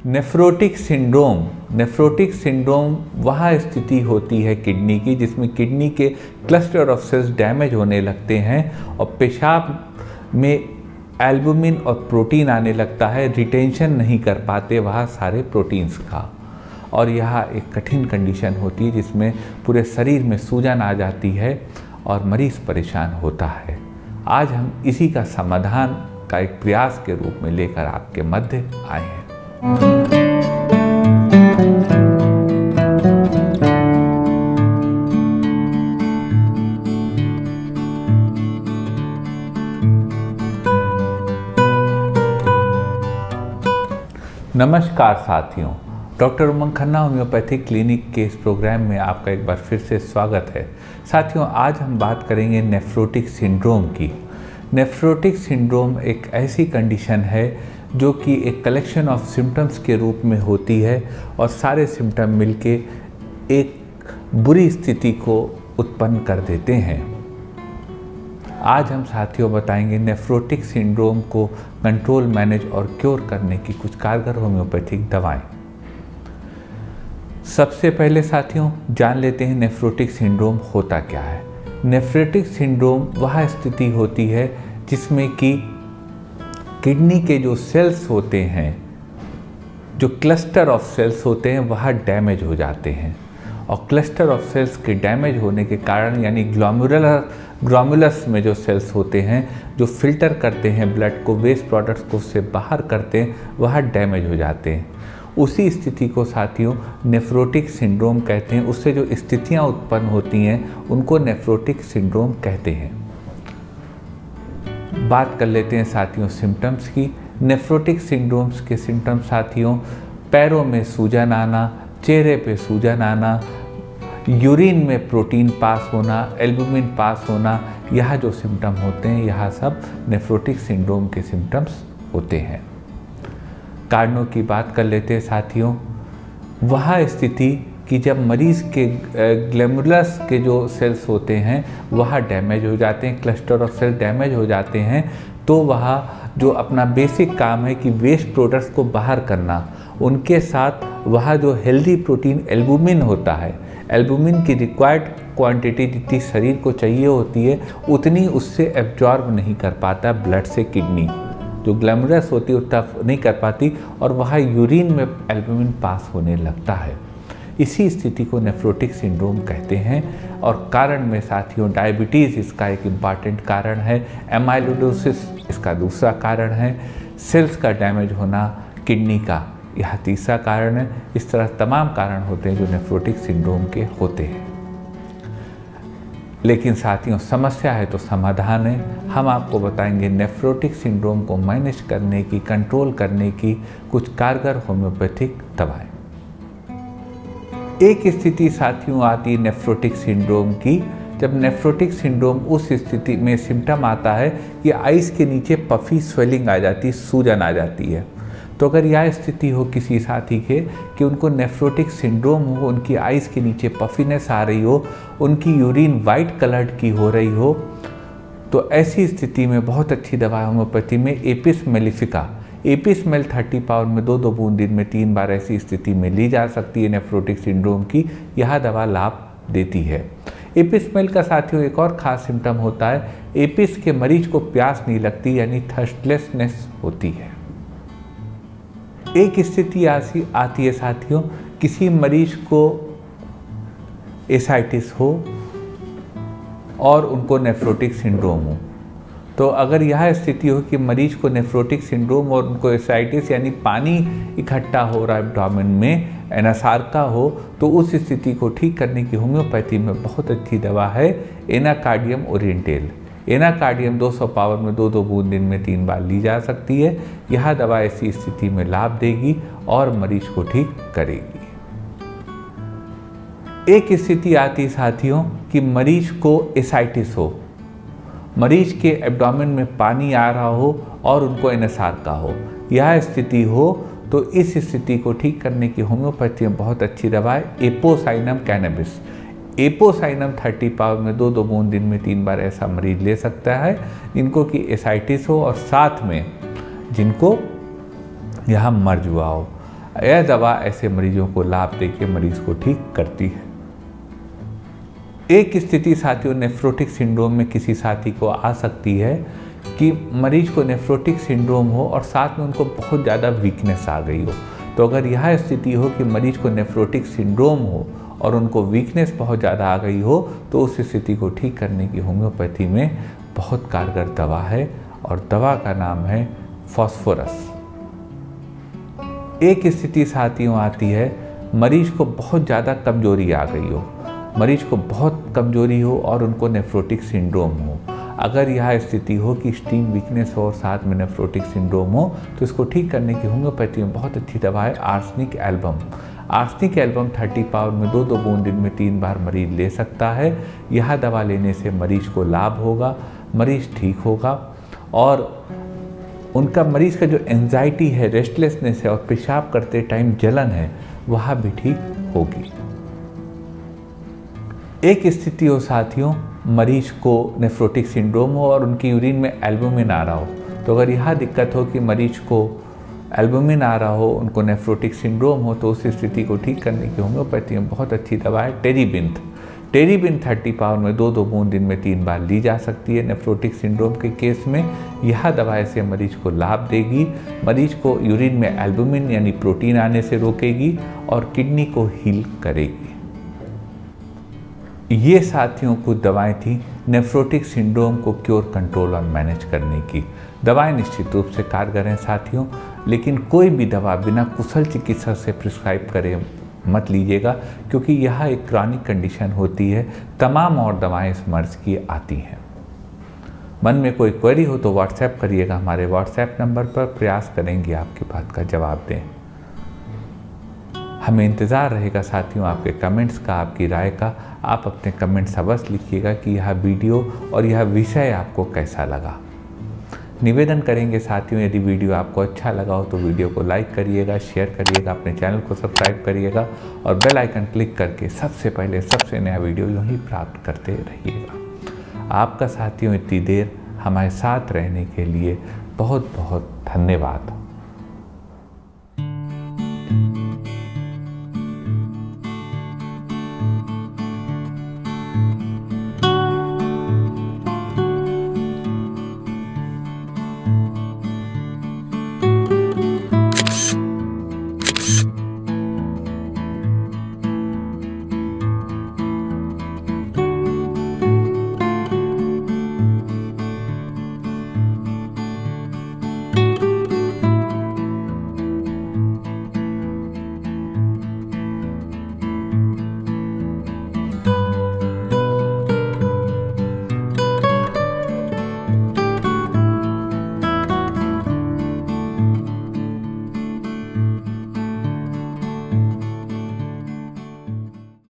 Nephrotic syndrome वह स्थिति होती है किडनी की जिसमें किडनी के क्लस्टर ऑफ सेल्स डैमेज होने लगते हैं और पेशाब में एल्बुमिन और प्रोटीन आने लगता है, रिटेंशन नहीं कर पाते वह सारे प्रोटीन्स का, और यह एक कठिन कंडीशन होती है जिसमें पूरे शरीर में सूजन आ जाती है और मरीज़ परेशान होता है। आज हम इसी का समाधान का एक प्रयास के रूप में लेकर आपके मध्य आए हैं। नमस्कार साथियों, डॉक्टर उमंग खन्ना होम्योपैथिक क्लिनिक के इस प्रोग्राम में आपका एक बार फिर से स्वागत है। साथियों, आज हम बात करेंगे नेफ्रोटिक सिंड्रोम की। नेफ्रोटिक सिंड्रोम एक ऐसी कंडीशन है जो कि एक कलेक्शन ऑफ सिम्टम्स के रूप में होती है और सारे सिम्टम मिलके एक बुरी स्थिति को उत्पन्न कर देते हैं। आज हम साथियों बताएंगे नेफ्रोटिक सिंड्रोम को कंट्रोल, मैनेज और क्योर करने की कुछ कारगर होम्योपैथिक दवाएं। सबसे पहले साथियों जान लेते हैं नेफ्रोटिक सिंड्रोम होता क्या है। नेफ्रोटिक सिंड्रोम वह स्थिति होती है जिसमें कि किडनी के जो सेल्स होते हैं, जो क्लस्टर ऑफ सेल्स होते हैं, वह डैमेज हो जाते हैं और क्लस्टर ऑफ सेल्स के डैमेज होने के कारण यानी ग्लोमेरुलस में जो सेल्स होते हैं जो फिल्टर करते हैं ब्लड को, वेस्ट प्रोडक्ट्स को उससे बाहर करते हैं, वह डैमेज हो जाते हैं। उसी स्थिति को साथियों नेफ्रोटिक सिंड्रोम कहते हैं। उससे जो स्थितियां उत्पन्न होती हैं उनको नेफ्रोटिक सिंड्रोम कहते हैं। बात कर लेते हैं साथियों सिम्टम्स की। नेफ्रोटिक सिंड्रोम्स के सिम्टम्स साथियों पैरों में सूजन आना, चेहरे पे सूजन आना, यूरिन में प्रोटीन पास होना, एल्बुमिन पास होना, यह जो सिम्टम होते हैं यह सब नेफ्रोटिक सिंड्रोम के सिम्टम्स होते हैं। कारणों की बात कर लेते हैं साथियों। वह स्थिति कि जब मरीज़ के ग्लोमेरुलस के जो सेल्स होते हैं वह डैमेज हो जाते हैं, क्लस्टर ऑफ सेल डैमेज हो जाते हैं, तो वह जो अपना बेसिक काम है कि वेस्ट प्रोडक्ट्स को बाहर करना, उनके साथ वह जो हेल्दी प्रोटीन एल्बुमिन होता है, एल्बुमिन की रिक्वायर्ड क्वांटिटी जितनी शरीर को चाहिए होती है उतनी उससे एब्जॉर्ब नहीं कर पाता ब्लड से किडनी, जो ग्लोमेरुलस होती है उतना नहीं कर पाती और वह यूरिन में एल्बुमिन पास होने लगता है। इसी स्थिति को नेफ्रोटिक सिंड्रोम कहते हैं। और कारण में साथियों डायबिटीज़ इसका एक इम्पॉर्टेंट कारण है, एमाइलोइडोसिस इसका दूसरा कारण है, सेल्स का डैमेज होना किडनी का यह तीसरा कारण है। इस तरह तमाम कारण होते हैं जो नेफ्रोटिक सिंड्रोम के होते हैं। लेकिन साथियों समस्या है तो समाधान है। हम आपको बताएंगे नेफ्रोटिक सिंड्रोम को मैनेज करने की, कंट्रोल करने की कुछ कारगर होम्योपैथिक दवाएं। एक स्थिति साथियों आती है नेफ्रोटिक सिंड्रोम की, जब नेफ्रोटिक सिंड्रोम उस स्थिति में सिम्टम आता है कि आइस के नीचे पफी स्वेलिंग आ जाती है, सूजन आ जाती है। तो अगर यह स्थिति हो किसी साथी के कि उनको नेफ्रोटिक सिंड्रोम हो, उनकी आइस के नीचे पफीनेस आ रही हो, उनकी यूरिन वाइट कलर्ड की हो रही हो, तो ऐसी स्थिति में बहुत अच्छी दवा होम्योपैथी में Apis mellifica, Apis Mel 30 power में 2-2 बूंद दिन में 3 बार ऐसी स्थिति में ली जा सकती है नेफ्रोटिक सिंड्रोम की। यह दवा लाभ देती है। एपिस मेल का साथियों एक और ख़ास सिम्टम होता है, एपिस के मरीज को प्यास नहीं लगती यानी थर्स्टलेसनेस होती है। एक स्थिति आती है साथियों, किसी मरीज को एसाइटिस हो और उनको नेफ्रोटिक सिंड्रोम हो। तो अगर यह स्थिति हो कि मरीज को नेफ्रोटिक सिंड्रोम और उनको एसाइटिस यानी पानी इकट्ठा हो रहा है एब्डोमेन में, एनासार्का हो, तो उस स्थिति को ठीक करने की होम्योपैथी में बहुत अच्छी दवा है एनाकार्डियम ओरिएंटेल। एनाकार्डियम 200 पावर में 2-2 बूंद दिन में 3 बार ली जा सकती है। यह दवा ऐसी स्थिति में लाभ देगी और मरीज को ठीक करेगी। एक स्थिति आती है साथियों कि मरीज को एसाइटिस हो, मरीज के एब्डोमेन में पानी आ रहा हो और उनको एनासार्का हो। यह स्थिति हो तो इस स्थिति को ठीक करने की होम्योपैथी में बहुत अच्छी दवा है एपोसाइनम कैनबिस। एपोसाइनम 30 पावर में 2-2 बूंद दिन में 3 बार ऐसा मरीज ले सकता है जिनको कि एसाइटिस हो और साथ में जिनको यहाँ मर्ज हुआ हो। यह दवा ऐसे मरीजों को लाभ देकर मरीज को ठीक करती है। एक स्थिति साथियों नेफ्रोटिक सिंड्रोम में किसी साथी को आ सकती है कि मरीज को नेफ्रोटिक सिंड्रोम हो और साथ में उनको बहुत ज़्यादा वीकनेस आ गई हो। तो अगर यह स्थिति हो कि मरीज को नेफ्रोटिक सिंड्रोम हो और उनको वीकनेस बहुत ज़्यादा आ गई हो, तो उस स्थिति को ठीक करने की होम्योपैथी में बहुत कारगर दवा है और दवा का नाम है फास्फोरस। एक स्थिति साथियों आती है मरीज को बहुत ज़्यादा कमजोरी आ गई हो, मरीज को बहुत कमजोरी हो और उनको नेफ्रोटिक सिंड्रोम हो। अगर यह स्थिति हो कि एक्सट्रीम वीकनेस हो और साथ में नेफ्रोटिक सिंड्रोम हो, तो इसको ठीक करने की होम्योपैथी में बहुत अच्छी दवा है arsenic album. Arsenic album 30 power में 2-2 बूंद दिन में 3 बार मरीज ले सकता है। यह दवा लेने से मरीज को लाभ होगा, मरीज ठीक होगा और उनका मरीज का जो एंजाइटी है, रेस्टलेसनेस है और पेशाब करते टाइम जलन है, वह भी ठीक होगी। एक स्थिति हो साथियों मरीज को नेफ्रोटिक सिंड्रोम हो और उनकी यूरिन में एल्बुमिन आ रहा हो। तो अगर यह दिक्कत हो कि मरीज को एल्बुमिन आ रहा हो, उनको नेफ्रोटिक सिंड्रोम हो, तो उस स्थिति को ठीक करने की होम्योपैथी में बहुत अच्छी दवा है टेरीबिंथ। टेरीबिंथ 30 पावर में 2-2 बूंद दिन में 3 बार ली जा सकती है। नेफ्रोटिक सिंड्रोम के केस में यह दवा ऐसे मरीज को लाभ देगी, मरीज को यूरिन में एल्बुमिन यानी प्रोटीन आने से रोकेगी और किडनी को हील करेगी। ये साथियों कुछ दवाएं थी नेफ्रोटिक सिंड्रोम को क्योर, कंट्रोल और मैनेज करने की। दवाएं निश्चित रूप से कारगर हैं साथियों, लेकिन कोई भी दवा बिना कुशल चिकित्सक से प्रिस्क्राइब करे मत लीजिएगा, क्योंकि यह एक क्रॉनिक कंडीशन होती है। तमाम और दवाएं इस मर्ज की आती हैं। मन में कोई क्वेरी हो तो व्हाट्सएप करिएगा हमारे व्हाट्सएप नंबर पर, प्रयास करेंगे आपकी बात का जवाब दें। हमें इंतज़ार रहेगा साथियों आपके कमेंट्स का, आपकी राय का। आप अपने कमेंट्स अवश्य लिखिएगा कि यह वीडियो और यह विषय आपको कैसा लगा। निवेदन करेंगे साथियों यदि वीडियो आपको अच्छा लगा हो तो वीडियो को लाइक करिएगा, शेयर करिएगा, अपने चैनल को सब्सक्राइब करिएगा और बेल आइकन क्लिक करके सबसे पहले सबसे नया वीडियो यूँ ही प्राप्त करते रहिएगा। आपका साथियों इतनी देर हमारे साथ रहने के लिए बहुत बहुत धन्यवाद।